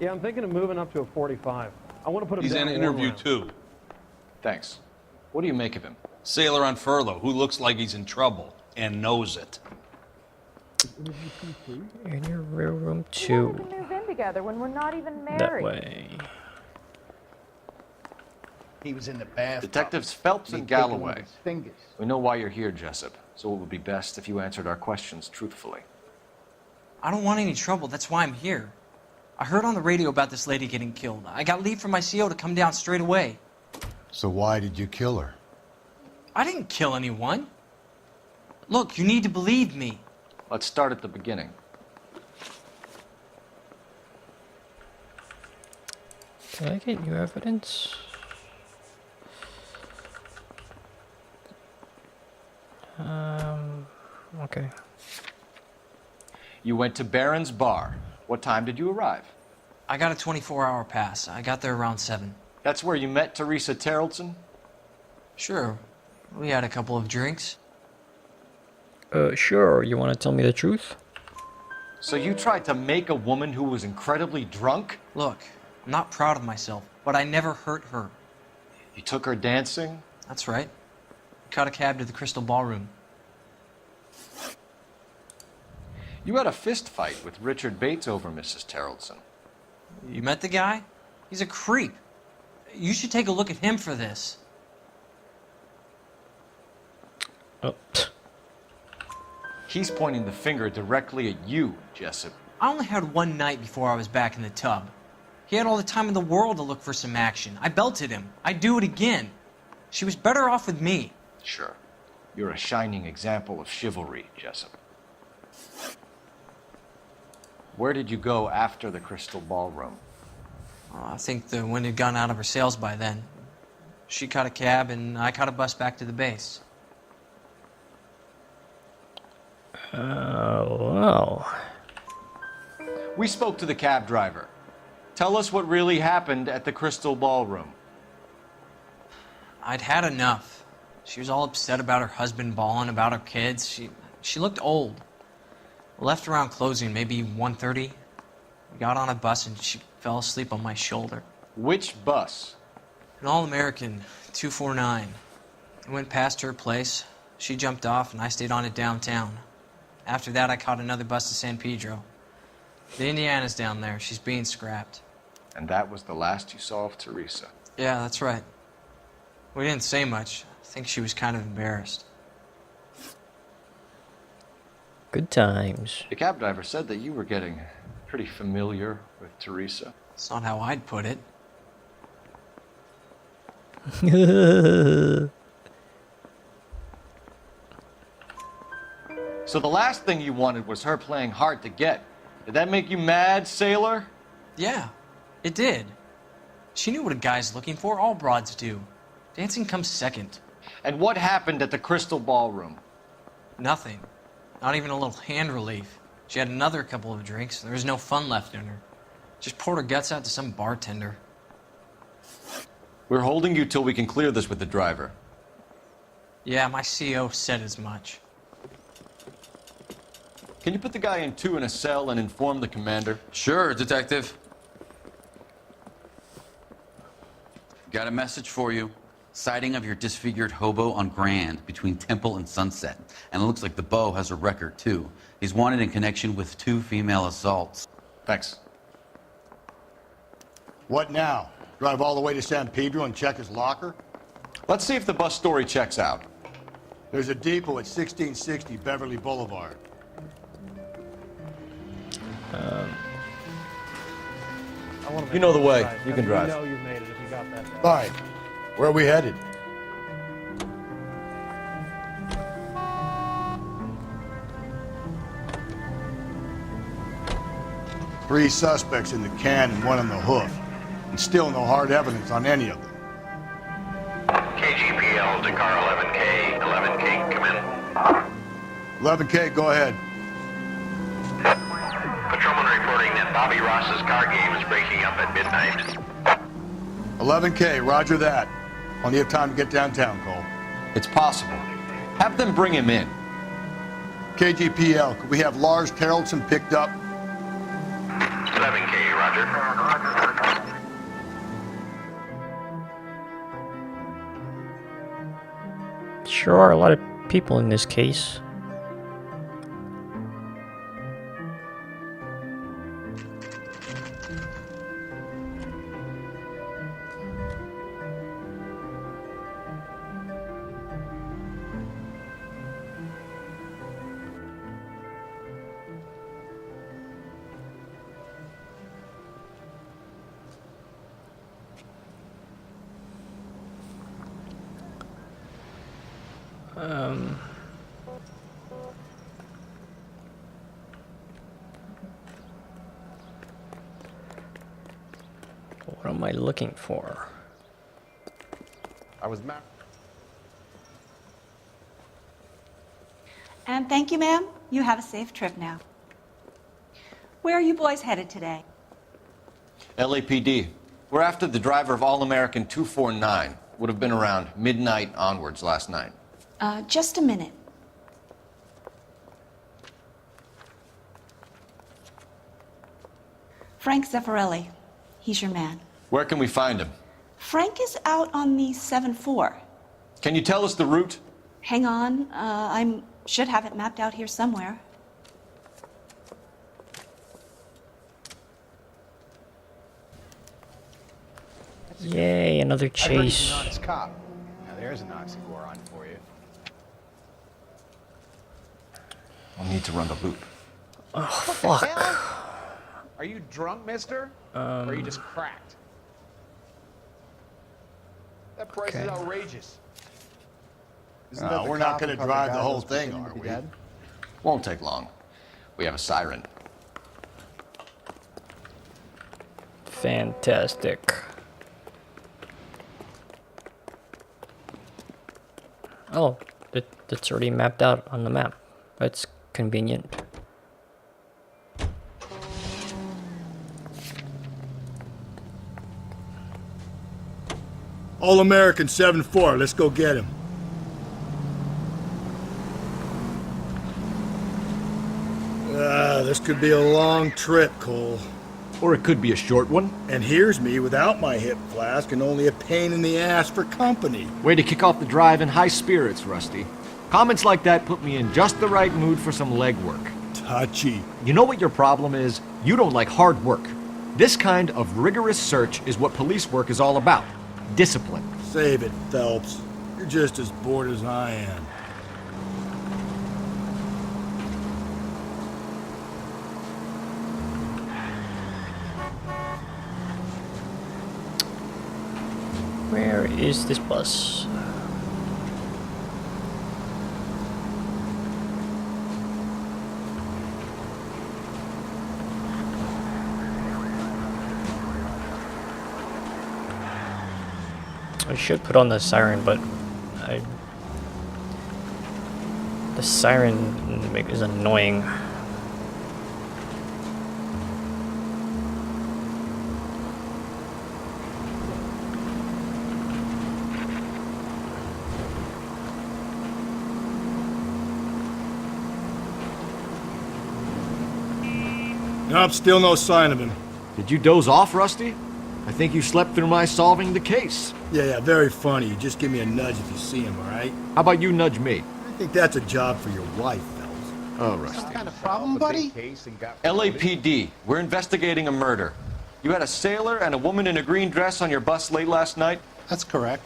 Yeah, I'm thinking of moving up to a 45. I want to put him He's down in one interview round. too. Thanks. What do you make of him? Sailor on furlough who looks like he's in trouble and knows it. In your real room too. We move in together when we're not even married. That way. He was in the bathtub. Detectives Phelps and He'd taken one of Galloway. his fingers. We know why you're here, Jessup, so it would be best if you answered our questions truthfully. I don't want any trouble. That's why I'm here. I heard on the radio about this lady getting killed. I got leave from my CO to come down straight away. So why did you kill her? I didn't kill anyone. Look, you need to believe me. Let's start at the beginning. Can I get new evidence? Okay. You went to Barron's Bar. What time did you arrive? I got a 24-hour pass. I got there around 7. That's where you met Teresa Terrellson? Sure. We had a couple of drinks. Sure. You want to tell me the truth? So you tried to make a woman who was incredibly drunk? Look, I'm not proud of myself, but I never hurt her. You took her dancing? That's right. Caught a cab to the Crystal Ballroom. You had a fist fight with Richard Bates over Mrs. Terrellson. You met the guy? He's a creep. You should take a look at him for this. Oh. He's pointing the finger directly at you, Jessup. I only had one night before I was back in the tub. He had all the time in the world to look for some action. I belted him. I'd do it again. She was better off with me. Sure. You're a shining example of chivalry, Jessup. Where did you go after the Crystal Ballroom? I think the wind had gone out of her sails by then. She caught a cab and I caught a bus back to the base. Well. We spoke to the cab driver. Tell us what really happened at the Crystal Ballroom. I'd had enough. She was all upset about her husband bawling about her kids. She looked old. Left around closing, maybe 1:30. We got on a bus and she fell asleep on my shoulder. Which bus? An All-American 249. I went past her place. She jumped off and I stayed on it downtown. After that, I caught another bus to San Pedro. The Indiana's down there. She's being scrapped. And that was the last you saw of Teresa. Yeah, that's right. We didn't say much. I think she was kind of embarrassed. Good times. The cab driver said that you were getting pretty familiar with Teresa. It's not how I'd put it. So the last thing you wanted was her playing hard to get. Did that make you mad, sailor? Yeah, it did. She knew what a guy's looking for. All broads do. Dancing comes second. And what happened at the Crystal Ballroom? Nothing. Not even a little hand relief. She had another couple of drinks. There was no fun left in her. Just poured her guts out to some bartender. We're holding you till we can clear this with the driver. Yeah, my CO said as much. Can you put the guy in 2 in a cell and inform the commander? Sure, Detective. Got a message for you. Sighting of your disfigured hobo on Grand between Temple and Sunset. And it looks like the beau has a record, too. He's wanted in connection with 2 female assaults. Thanks. What now? Drive all the way to San Pedro and check his locker? Let's see if the bus story checks out. There's a depot at 1660 Beverly Boulevard. You know the way. You can drive. You know you've made it if you got that. Fine. Where are we headed? Three suspects in the can and one on the hoof. And still no hard evidence on any of them. KGPL to car 11K. 11K, come in. 11K, go ahead. Patrolman reporting that Bobby Ross's car game is breaking up at midnight. 11K, roger that. Plenty of time to get downtown, Cole. It's possible. Have them bring him in. KGPL, could we have Lars Terrellson picked up? 11K, roger. Roger. Sure are a lot of people in this case. What am I looking for? I was mad. And thank you, ma'am. You have a safe trip now. Where are you boys headed today? LAPD. We're after the driver of All-American 249. Would have been around midnight onwards last night. Just a minute. Frank Zeffirelli. He's your man. Where can we find him? Frank is out on the 7-4. Can you tell us the route? Hang on. I should have it mapped out here somewhere. Yay, another I heard he's chase. an honest cop. Now there's an oxymoron for you. We'll need to run the loop. Oh, What the fuck. hell? Are you drunk, mister? Or are you just cracked? That price is outrageous. Isn't that the We're not cop going who to called drive guy the that whole was thing, pretending are to be we? dead? Won't take long. We have a siren. Fantastic. Oh, that's already mapped out on the map. That's convenient. All-American 7-4. Let's go get him. This could be a long trip, Cole. Or it could be a short one. And here's me without my hip flask and only a pain in the ass for company. Way to kick off the drive in high spirits, Rusty. Comments like that put me in just the right mood for some legwork. Touchy. You know what your problem is? You don't like hard work. This kind of rigorous search is what police work is all about. Discipline. Save it, Phelps. You're just as bored as I am. Where is this bus? I should put on the siren, but the siren is annoying. Nope, still no sign of him. Did you doze off, Rusty? I think you slept through my solving the case. Yeah, very funny. You just give me a nudge if you see him, all right? How about you nudge me? I think that's a job for your wife, Phelps. Oh, Rusty. Some kind of problem, buddy? LAPD, we're investigating a murder. You had a sailor and a woman in a green dress on your bus late last night? That's correct.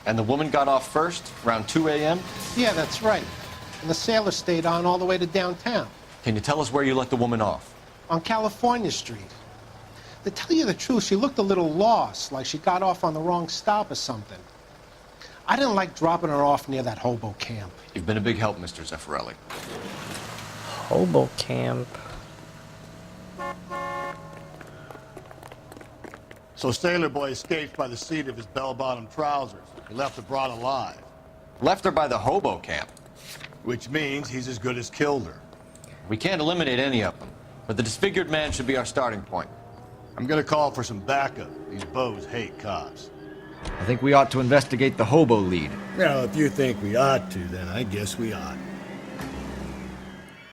And the woman got off first, around 2 a.m.? Yeah, that's right. And the sailor stayed on all the way to downtown, Can you tell us where you let the woman off? on California Street. To tell you the truth, she looked a little lost, like she got off on the wrong stop or something. I didn't like dropping her off near that hobo camp. You've been a big help, Mr. Zeffirelli. Hobo camp. So Sailor Boy escaped by the seat of his bell-bottom trousers. He left abroad alive. Left her by the hobo camp. Which means he's as good as killed her. We can't eliminate any of them, but the disfigured man should be our starting point. I'm gonna call for some backup. These bows hate cops. I think we ought to investigate the hobo lead. Well, if you think we ought to, then I guess we ought.